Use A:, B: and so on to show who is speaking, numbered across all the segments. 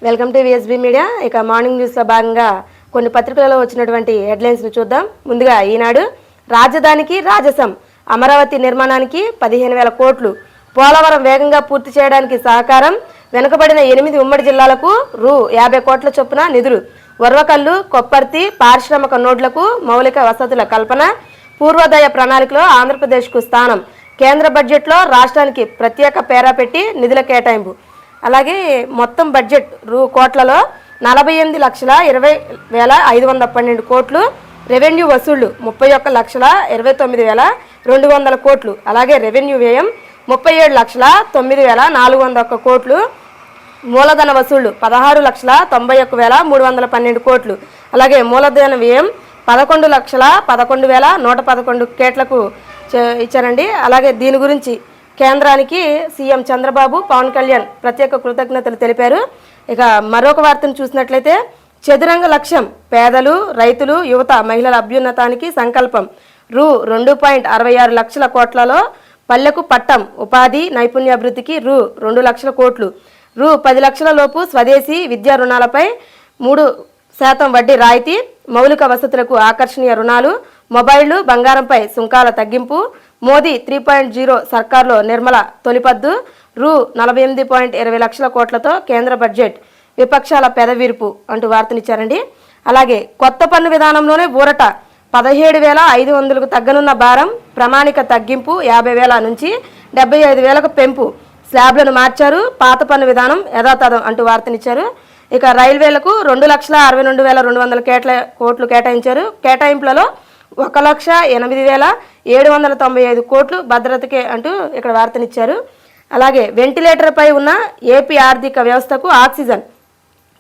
A: Welcome to VSB media. ఇక morning న్యూస్లో భాగంగా కొన్ని పత్రికలలో వచ్చినటువంటి హెడ్లైన్స్ను చూద్దాం. ముందుగా ఈనాడు, రాజధానికి రాజసం, అమరావతి నిర్మాణానికి 15,000 కోట్లు, పోలవరం వేగంగా పూర్తి చేయడానికి సహకారం, వెనుకబడిన 8 ఉమ్మడి జిల్లాలకు రూ. 50 కోట్ల చొప్పున నిధులు, వర్వకల్లు, కొప్పర్తి పారిశ్రామిక నోడ్లకు మౌలిక వసతుల కల్పన, పూర్వోదయ ప్రణాళికలో ఆంధ్రప్రదేశ్కు స్థానం, కేంద్ర బడ్జెట్లో రాష్ట్రానికి ప్రత్యేక పేరా పెట్టి నిధుల కేటాయింపు. అలాగే మొత్తం బడ్జెట్ కోట్లలో 48,20,512 కోట్లు, రెవెన్యూ వసూళ్లు 31,29,200 కోట్లు, అలాగే రెవెన్యూ వ్యయం 37,09,401 కోట్లు, మూలధన వసూళ్లు 16,91,312 కోట్లు, అలాగే మూలధన వ్యయం 11,11,111 కోట్లకు ఇచ్చారండి. అలాగే దీని గురించి కేంద్రానికి సీఎం చంద్రబాబు, పవన్ కళ్యాణ్ ప్రత్యేక కృతజ్ఞతలు తెలిపారు. ఇక మరొక వార్తను చూసినట్లయితే, చదురంగ లక్ష్యం, పేదలు, రైతులు, యువత, మహిళల అభ్యున్నతానికి సంకల్పం, రూ. 2.66 లక్షల కోట్లలో పల్లెకు పట్టం, ఉపాధి నైపుణ్యాభివృద్ధికి రూ. 2 లక్షల కోట్లు, రూ. 10 లక్షల లోపు స్వదేశీ విద్యా రుణాలపై 3% వడ్డీ రాయితీ, మౌలిక వసతులకు ఆకర్షణీయ రుణాలు, మొబైళ్లు, బంగారంపై సుంకాల తగ్గింపు, మోదీ 3.0 సర్కార్లో నిర్మల తొలిపద్దు, రూ. 48.20 లక్షల కోట్లతో కేంద్ర బడ్జెట్, విపక్షాల పెదవిరుపు అంటూ వార్తనిచ్చారండి. అలాగే కొత్త పన్ను విధానంలోనే ఊరట, 17,500కు తగ్గనున్న భారం, ప్రామాణిక తగ్గింపు 50,000 నుంచి 75,000కు పెంపు, స్లాబ్లను మార్చారు, పాత పన్ను విధానం యథాతథం అంటూ వార్తనిచ్చారు. ఇక రైల్వేలకు 2,62,200 కోట్లు కేటాయించారు. కేటాయింపులలో 1,08,795 కోట్లు భద్రతకే అంటూ ఇక్కడ వార్తనిచ్చారు. అలాగే వెంటిలేటర్పై ఉన్న ఏపీ ఆర్థిక వ్యవస్థకు ఆక్సిజన్,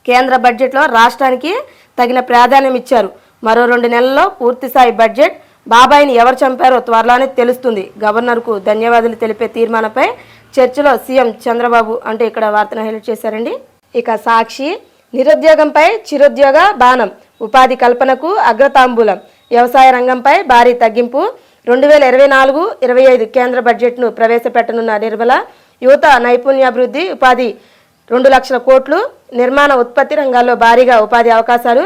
A: కేంద్ర బడ్జెట్లో రాష్ట్రానికి తగిన ప్రాధాన్యం ఇచ్చారు. మరో 2 నెలల్లో పూర్తిస్థాయి బడ్జెట్, బాబాయిని ఎవరు చంపారో త్వరలోనే తెలుస్తుంది, గవర్నర్కు ధన్యవాదాలు తెలిపే తీర్మానంపై చర్చలో సీఎం చంద్రబాబు అంటూ ఇక్కడ వార్తను హైలైట్ చేశారండి. ఇక సాక్షి, నిరుద్యోగంపై చిరుద్యోగ బాణం, ఉపాధి కల్పనకు అగ్రతాంబూలం, వ్యవసాయ రంగంపై భారీ తగ్గింపు, 2024-25 కేంద్ర బడ్జెట్ను ప్రవేశపెట్టనున్న నిర్మల, యువత నైపుణ్యాభివృద్ధి, ఉపాధి 2 లక్షల కోట్లు, నిర్మాణ ఉత్పత్తి రంగాల్లో భారీగా ఉపాధి అవకాశాలు,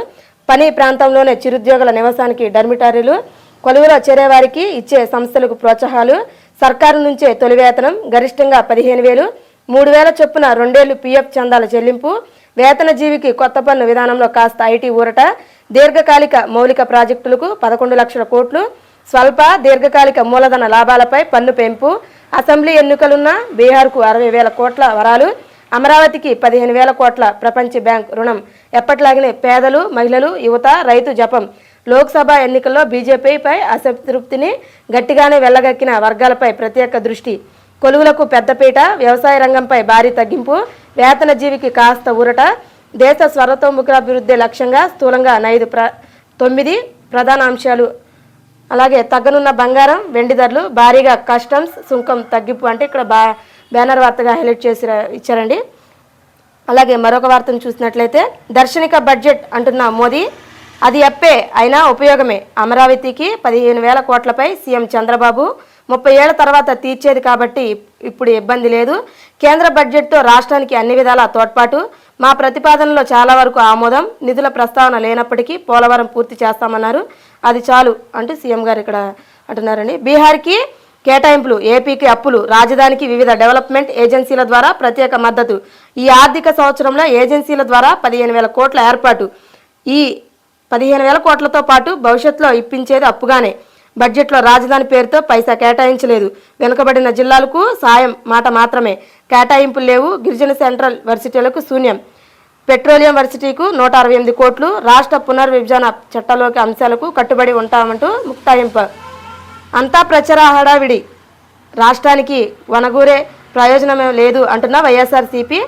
A: పని ప్రాంతంలోనే చిరుద్యోగుల నివాసానికి డర్మిటారీలు, కొలువులో చేరేవారికి ఇచ్చే సంస్థలకు ప్రోత్సాహాలు, సర్కారు నుంచే తొలి వేతనం గరిష్టంగా 15,000, 3,000 చొప్పున 2 ఏళ్లు పీఎఫ్ చందాల చెల్లింపు, వేతన జీవికి కొత్త పన్ను విధానంలో కాస్త ఐటీ ఊరట, దీర్ఘకాలిక మౌలిక ప్రాజెక్టులకు 11 లక్షల కోట్లు, స్వల్ప దీర్ఘకాలిక మూలధన లాభాలపై పన్ను పెంపు, అసెంబ్లీ ఎన్నికలున్న బీహార్కు 60,000 కోట్ల వరాలు, అమరావతికి 15,000 కోట్ల ప్రపంచ బ్యాంక్ రుణం, ఎప్పట్లాగనే పేదలు, మహిళలు, యువత, రైతు జపం, లోక్సభ ఎన్నికల్లో బీజేపీపై అసంతృప్తిని గట్టిగానే వెళ్ళగక్కిన వర్గాలపై ప్రత్యేక దృష్టి, కొలువులకు పెద్దపీట, వ్యవసాయ రంగంపై భారీ తగ్గింపు, వేతన జీవికి కాస్త ఊరట, దేశ స్వరతోముఖాభివృద్ధి లక్ష్యంగా స్థూలంగా 9 ప్రధాన అంశాలు. అలాగే తగ్గనున్న బంగారం, వెండి ధరలు, భారీగా కస్టమ్స్ సుంకం తగ్గింపు అంటే ఇక్కడ బ్యానర్ వార్తగా హైలైట్ చేసి ఇచ్చారండి. అలాగే మరొక వార్తను చూసినట్లయితే, దర్శనిక బడ్జెట్ అంటున్న మోదీ, అది అప్పే అయినా ఉపయోగమే, అమరావతికి 15,000 కోట్లపై సీఎం చంద్రబాబు, 30 ఏళ్ల తర్వాత తీర్చేది కాబట్టి ఇప్పుడు ఇబ్బంది లేదు, కేంద్ర బడ్జెట్తో రాష్ట్రానికి అన్ని విధాల తోడ్పాటు, మా ప్రతిపాదనలో చాలా వరకు ఆమోదం, నిధుల ప్రస్తావన లేనప్పటికీ పోలవరం పూర్తి చేస్తామన్నారు, అది చాలు అంటూ సీఎం గారు ఇక్కడ అంటున్నారని. బీహార్కి కేటాయింపులు, ఏపీకి అప్పులు, రాజధానికి వివిధ డెవలప్మెంట్ ఏజెన్సీల ద్వారా ప్రత్యేక మద్దతు, ఈ ఆర్థిక సంవత్సరంలో ఏజెన్సీల ద్వారా 15,000 కోట్ల ఏర్పాటు, ఈ 15,000 కోట్లతో పాటు భవిష్యత్తులో ఇప్పించేది అప్పుగానే, బడ్జెట్లో రాజధాని పేరుతో పైసా కేటాయించలేదు, వెనుకబడిన జిల్లాలకు సాయం మాట మాత్రమే, కేటాయింపులు లేవు, గిరిజన సెంట్రల్ వర్సిటీలకు శూన్యం, పెట్రోలియం వర్సిటీకు 168 కోట్లు, రాష్ట్ర పునర్విభజన చట్టంలోకి అంశాలకు కట్టుబడి ఉంటామంటూ ముక్తాయింపు. అంతా ప్రచార హడావిడి, రాష్ట్రానికి వనగూరే ప్రయోజనమే లేదు అంటున్న వైఎస్ఆర్సీపీ,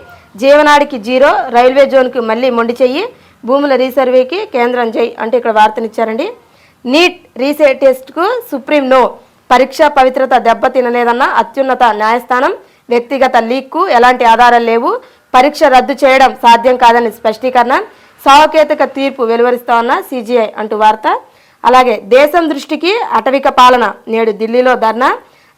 A: జీవనాడికి జీరో, రైల్వే జోన్కి మళ్ళీ మొండి చెయ్యి, భూముల రీసర్వేకి కేంద్రం జై అంటే ఇక్కడ వార్తనిచ్చారండి. నీట్ రీసెట్ టెస్ట్కు సుప్రీం నో, పరీక్ష పవిత్రత దెబ్బతినలేదన్న అత్యున్నత న్యాయస్థానం, వ్యక్తిగత లీక్కు ఎలాంటి ఆధారాలు లేవు, పరీక్ష రద్దు చేయడం సాధ్యం కాదని స్పష్టీకరణ, సావకేతిక తీర్పు వెలువరిస్తామన్న సీజీఐ అంటూ వార్త. అలాగే దేశం దృష్టికి అటవిక పాలన, నేడు ఢిల్లీలో ధర్నా,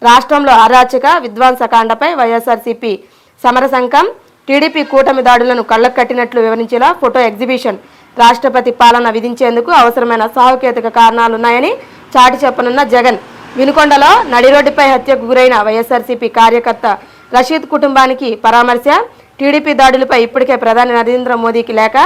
A: రాష్ట్రంలో అరాచక విధ్వంసకాండపై వైఎస్ఆర్సీపీ సమరసంకం, టీడీపీ కూటమి దాడులను కళ్ళకు కట్టినట్లు వివరించేలా ఫోటో ఎగ్జిబిషన్, రాష్ట్రపతి పాలన విధించేందుకు అవసరమైన సాంకేతిక కారణాలున్నాయని చాటి చెప్పనున్న జగన్, వినుకొండలో నడిరోడ్డుపై హత్యకు గురైన వైఎస్ఆర్సీపీ కార్యకర్త రషీద్ కుటుంబానికి పరామర్శ, టీడీపీ దాడులపై ఇప్పటికే ప్రధాని నరేంద్ర మోదీకి లేఖ,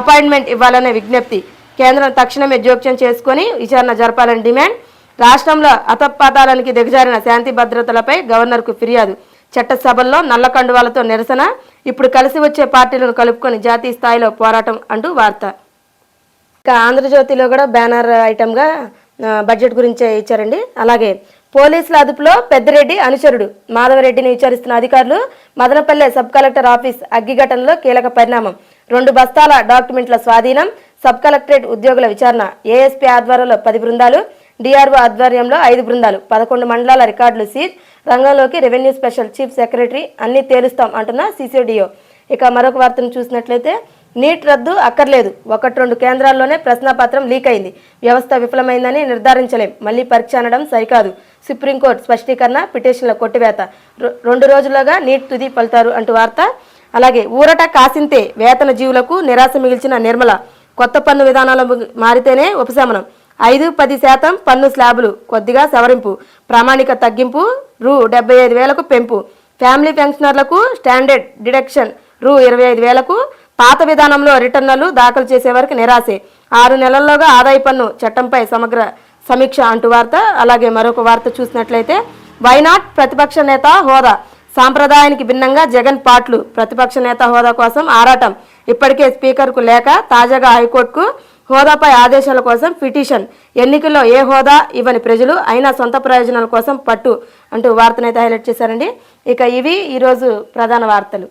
A: అపాయింట్మెంట్ ఇవ్వాలనే విజ్ఞప్తి, కేంద్రం తక్షణమే జోక్యం చేసుకుని విచారణ జరపాలని డిమాండ్, రాష్ట్రంలో అతపాతాలానికి దిగజారిన శాంతి భద్రతలపై గవర్నర్కు ఫిర్యాదు, చట్టసభల్లో నల్ల కండువాలతో నిరసన, ఇప్పుడు కలిసి వచ్చే పార్టీలను కలుపుకొని జాతీయ స్థాయిలో పోరాటం అంటూ వార్త. ఇక ఆంధ్రజ్యోతిలో కూడా బ్యానర్ ఐటమ్గా బడ్జెట్ గురించే ఇచ్చారండి. అలాగే పోలీసుల అదుపులో పెద్దిరెడ్డి అనుచరుడు మాధవరెడ్డిని విచారిస్తున్న అధికారులు, మదనపల్లె సబ్ కలెక్టర్ ఆఫీస్ అగ్గిఘటనలో కీలక పరిణామం, 2 బస్తాల డాక్యుమెంట్ల స్వాధీనం, సబ్ కలెక్టరేట్ ఉద్యోగుల విచారణ, ఏఎస్పీ ఆధ్వర్యంలో 10 బృందాలు, డిఆర్ఓ ఆధ్వర్యంలో 5 బృందాలు, 11 మండలాల రికార్డులు సీజ్, రంగంలోకి రెవెన్యూ స్పెషల్ చీఫ్ సెక్రటరీ, అన్ని తేలుస్తాం అంటున్న సిసిడిఓ. ఇక మరొక వార్తను చూసినట్లయితే నీట్ రద్దు అక్కర్లేదు, 1-2 కేంద్రాల్లోనే ప్రశ్నాపత్రం లీక్ అయింది, వ్యవస్థ విఫలమైందని నిర్ధారించలేం, మళ్లీ పరీక్ష అనడం సరికాదు, సుప్రీంకోర్టు స్పష్టీకరణ, పిటిషన్ల కొట్టివేత, 2 రోజుల్లోగా నీట్ తుది ఫలితారు అంటూ వార్త. అలాగే ఊరట కాసింతే వేతన జీవులకు నిరాశ మిగిల్చిన నిర్మల, కొత్త పన్ను విధానాలు మారితేనే ఉపశమనం, 5-10% పన్ను స్లాబులు కొద్దిగా సవరింపు, ప్రామాణిక తగ్గింపు, రూ. 75,000కు పెంపు, ఫ్యామిలీ పెన్షనర్లకు స్టాండర్డ్ డిడక్షన్ రూ. 25,000కు, పాత విధానంలో రిటర్నులు దాఖలు చేసేవారికి నిరాశే, 6 నెలల్లోగా ఆదాయ పన్ను చట్టంపై సమగ్ర సమీక్ష అంటూ వార్త. అలాగే మరొక వార్త చూసినట్లయితే వైనాట్ ప్రతిపక్ష నేత హోదా, సాంప్రదాయానికి భిన్నంగా జగన్ పాట్లు, ప్రతిపక్ష నేత హోదా కోసం ఆరాటం, ఇప్పటికే స్పీకర్కు లేఖ, తాజాగా హైకోర్టుకు హోదాపై ఆదేశాల కోసం పిటిషన్, ఎన్నికల్లో ఏ హోదా ఇవ్వని ప్రజలు అయినా సొంత ప్రయోజనాల కోసం పట్టు అంటూ వార్తనైతే హైలైట్ చేశారండి. ఇక ఇవి ఈరోజు ప్రధాన వార్తలు.